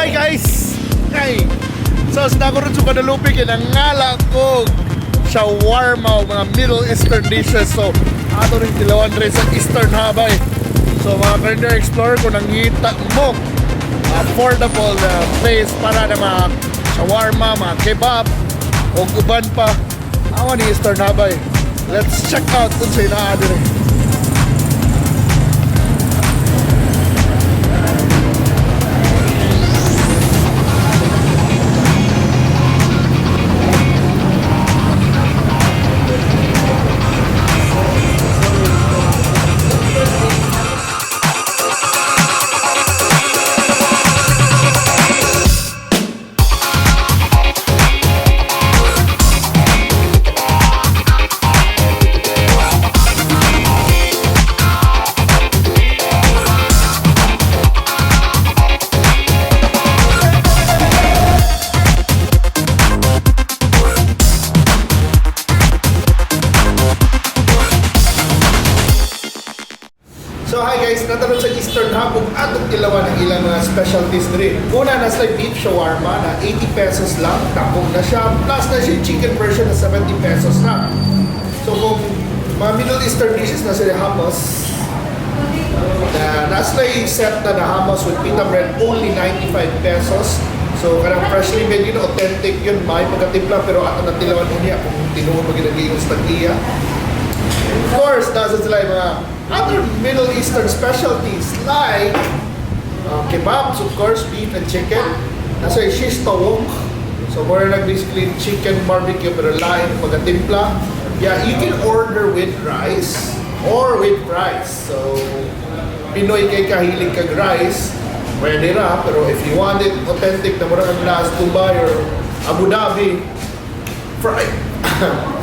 hi guys! Hey! So, sa ako rin sa Guadalupe, kinangala ko shawarma o mga Middle Eastern dishes. So, ato rin tilawan rin sa Eastern Habay. So, mga Karenderia Explorer, kung nangita mo affordable place para na mga shawarma, mga kebab, o guban pa, awan ni Eastern Habay. Let's check out kung sa'yo na rin. So hi guys, natanong sa Eastern Hub atong ilawan ang ilang mga specialties diri. Una na sa beef shawarma na 80 pesos lang, tapong na siya. Plus na siya chicken version na 70 pesos na. So kung mga Middle Eastern dishes na sila hummus, na nasa set na hummus with pita bread only 95 pesos. So kanang freshly made yun, authentic yun, may pagkatimpla pero ato na tilawan niya kung tinuod mo ginagay yung stag-iya. Of course, nasa sila yung mga other Middle Eastern specialties like kebabs, of course, beef and chicken. Nasa yung Shish Tawook. So more like basically chicken barbecue pero lain pagkatimpla. Yeah, you can order with rice or with rice. So Pinoy kay kahilig kag rice, pwede ra. Pero if you want it authentic na murang ang Dubai or Abu Dhabi,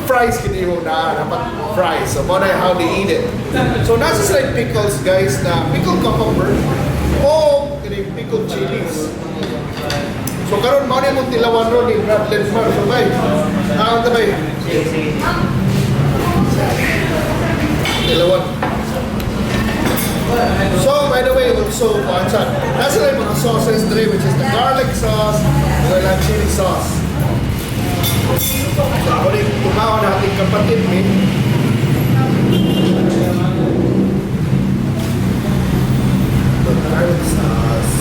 fries kini mo na dapat fries. So mo na how they eat it. So nasa sila pickles guys na pickled cucumber o kini pickled chilies. So karon mo na mong tilawan ron ni Bradley Mar. So bay, tabay. Tilawan. So by the way, also nasa sila mga sauces dre, which is the garlic sauce and the chili sauce. Ako rin tumawa na ating kapatid ni the garlic sauce.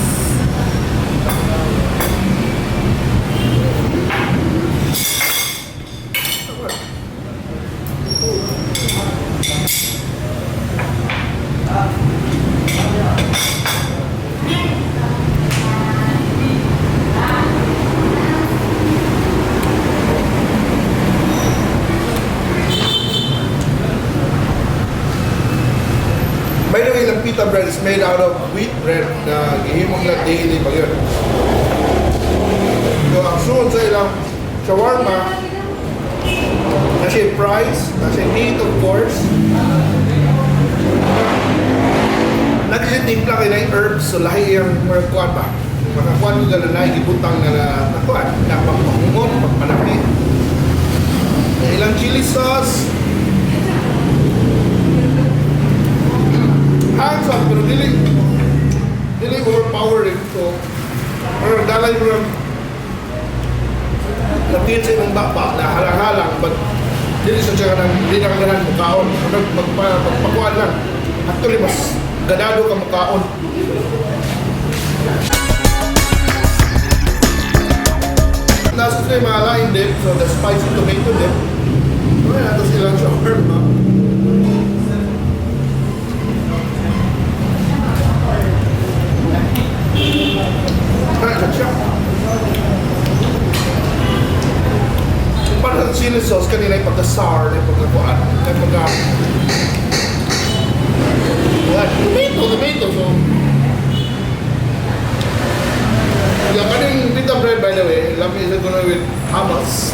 By the way, the pita bread is made out of wheat bread na gihimong na daily pag yun. So, ang sunod sa ilang shawarma, na siya fries, na siya meat of course. Lagi siya timpla kayo na yung herbs, so lahi yung mga kuwan ba? Makakuan ko gala na, ibutang na nakuan, na pagpakungon, pagpanaki. Ilang chili sauce, hands up, pero dili overpowering. So, pero dalay mo lang napil sa ibang baba na halang-halang, but dili sa siya ng hindi na kaganan mukaon. Magpakuan lang. Actually, mas ganado ka mukaon. Nasa sila yung mga line dip, so the spicy tomato dip. So, yan, ito silang shawarma. Para sa chili sauce kanina yung pagka-sour na yung pagkakuan, yung tomato, so yung kaning pita bread, by the way, lami isa ko na with hummus.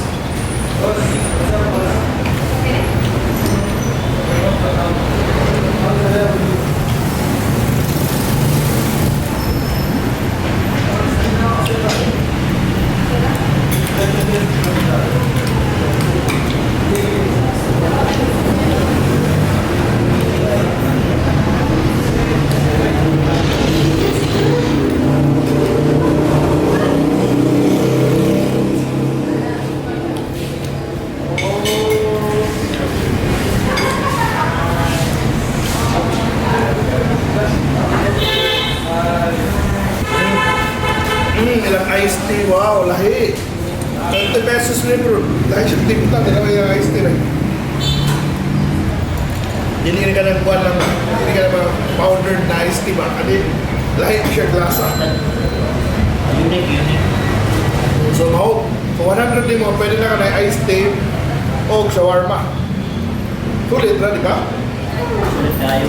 iced tea, wow, lahi. 20 pesos rin bro. Lahi siya timpla, dalawa yung iced tea rin. Hindi ka nagkuhan lang, hindi ka naman powdered na iced tea ba? Kasi lahi siya glasa. Unique. So, so 100 din mo, pwede na ka na iced tea o shawarma. Sulit na, di ba? Sulit tayo.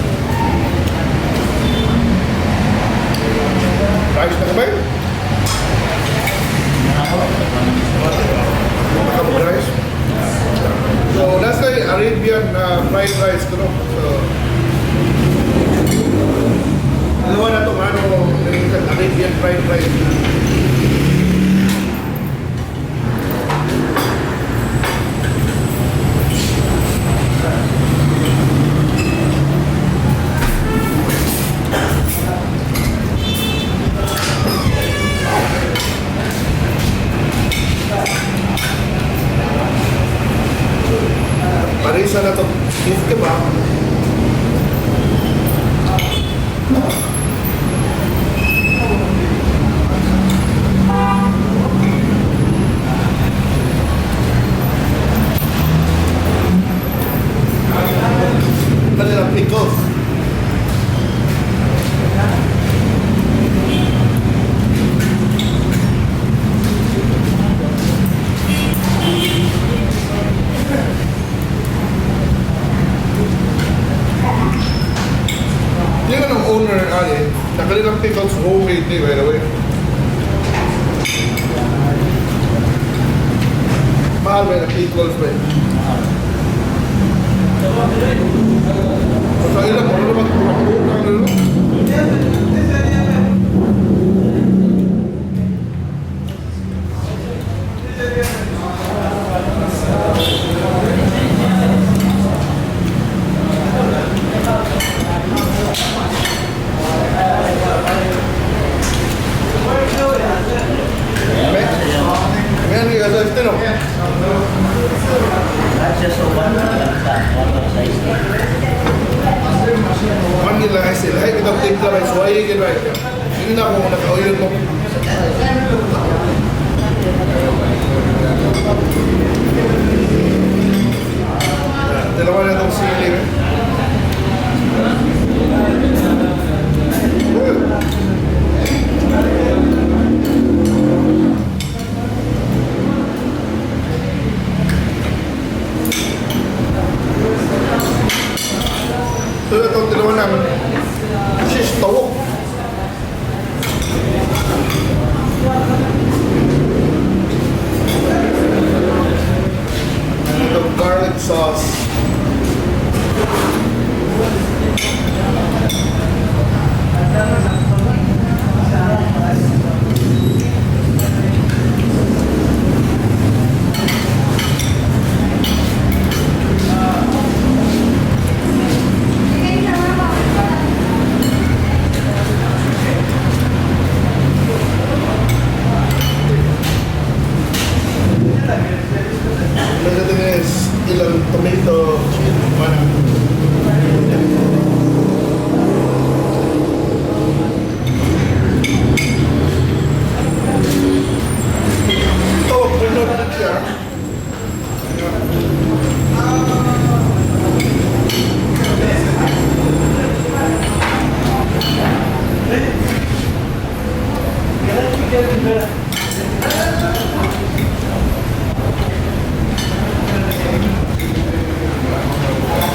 Rice na ka ba? Rice. So, that's the Arabian fried rice ko, no? So, dalawa na itong Arabian fried rice. Parisa na ito, beef kebab. Kanilang pickles. Yan ang owner ali, na kanilang pickles homemade din, by the way. Mahal ba yung pickles ba yun? Sa ilang, ano naman kumakbuk ang lalo? Ayan, yung ito no? That's just a one size. One nila ay sila, ay kitang timpla rice, so ay ikin rice. Hindi na ako naka-oil mo. Dalawa na itong sili. So itong dalawa namin, Shish Tawook. Itong garlic sauce. Ito is ilang tomato chili. Mana? Ito, puno na siya.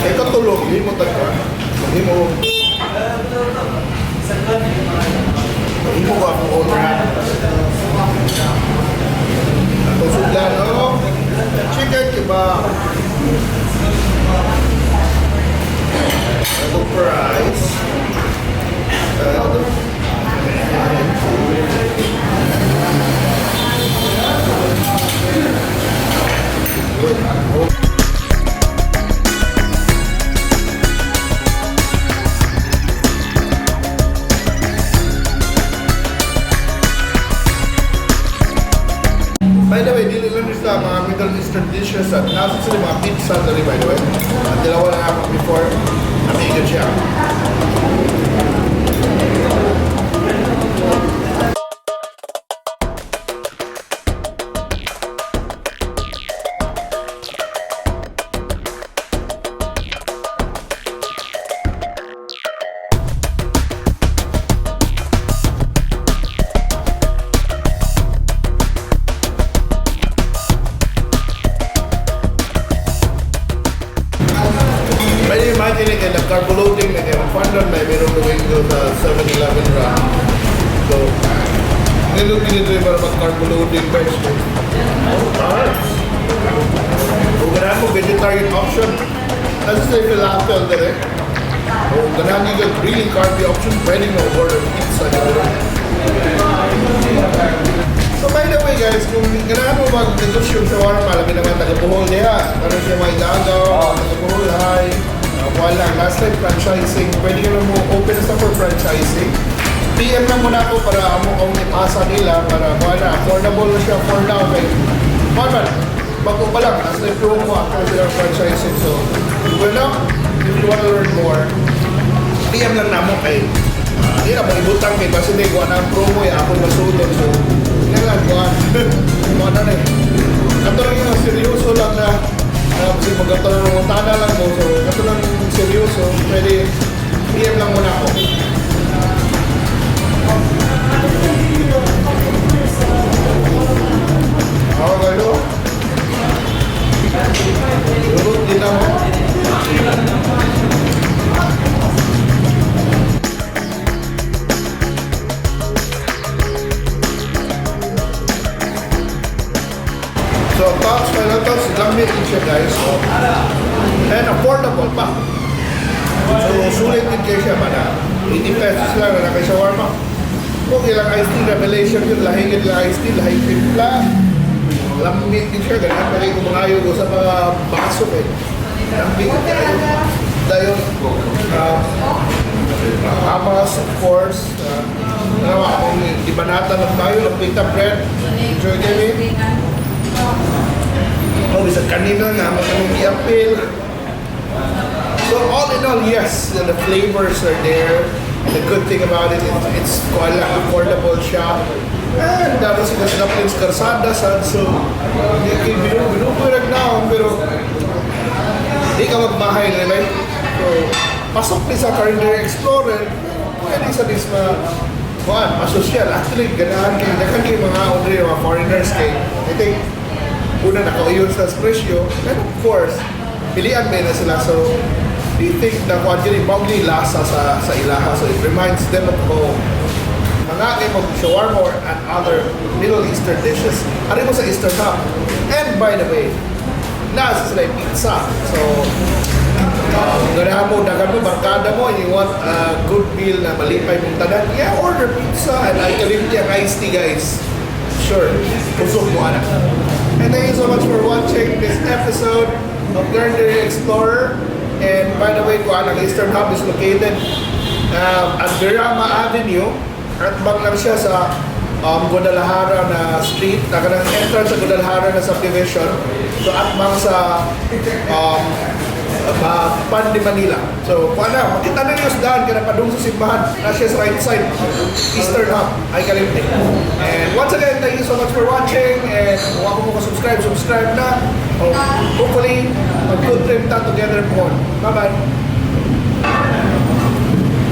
Ito tulog, hindi mo tagpa. Hindi mo ba akong owner? Tusog lang, no? Chicken kebab. Ito fries. By the way, dili lang sa mga Middle Eastern dishes at nasa sila mga pizza dali by the way. At dalawa na ako before, namigan siya. yung ginidri para mag-carbo loading guys. Alright. Kung ganahan mo vegetarian option, nasa sa falafel din eh. Kung ganahan yung really carby option, pwede mo order pizza nyo. So by the way guys, kung ganahan mo mag-negosyo yung shawarma, labi naman taga-Bohol niya. Ano siya may dagaw, taga-Bohol, hi. Wala, last time franchising, pwede ka na mo open na for franchising. PM lang muna ako para among ipasa nila para wala, affordable na siya for now. Okay. Normal, bago pa lang, as na promo ako sila franchising. So, well if you want to learn more, PM lang na mo kay hindi na malibutang kay kasi hindi ko na ang promo ya ako masulod. So, hindi lang kuhan. Mga na eh. Kato lang yung seryoso lang na kasi magkato lang ng tana lang mo. So, kato lang seryoso, pwede PM lang muna ako. Ako kayo? Lurot din ako. So, tops, final tops, lamit din siya guys. And affordable pa. So, sulit din kayo siya ba na 80 pesos lang na naka-shawarma. Kung ilang iced tea, revelation yun, lahingin lang iced tea, lahing timpla. Lamit din siya, ganyan pa rin kung mga ayaw sa mga baso eh. Lamit din kayo. Dahil, Hamas, of course. Kung ibanata lang tayo, lampita bread. Enjoy kayo eh. Oh, bisa kanina nga, masamang i-appeal. So all in all, yes, the flavors are there. The good thing about it, it's quite affordable siya. And dapat sila sa Plains Karsada, so binupirag na pero di ka magbahay na naman. So, pasok din sa Karenderia Explorer, pwede sa disma masosyal. Actually, ganahan kayo mga ordinary, mga foreigners kayo. I think, una nakauyon sa presyo, and of course, pilihan may na sila. So, do you think na kung ano yung bagay lasa sa ilaha? So, it reminds them of home. Mga kayo mag-shawarma or other Middle Eastern dishes. Ano mo sa Eastern Hub? And by the way, nasa sila yung pizza. So, ganahan mo, dagan mo, barkada mo, and you want a good meal na malipay mong tanan, yeah, order pizza. And I kalimti ang iced tea, guys. Sure, pusok mo anak. And thank you so much for watching this episode of Karenderia Explorer. And by the way, kung ang Eastern Hub is located at Rama Avenue, at banglar siya sa Guadalupe na street, nagkanang entrance sa Guadalupe na subdivision. So at bang sa Pandi, Manila. So, kung ano, makita na yung daan, kaya padung sa simbahan, na siya sa right side, Eastern Hub, ay kalimti. And once again, thank you so much for watching, and kung ako mo ka-subscribe na. Hopefully, mag-good trip ta together po. Bye-bye!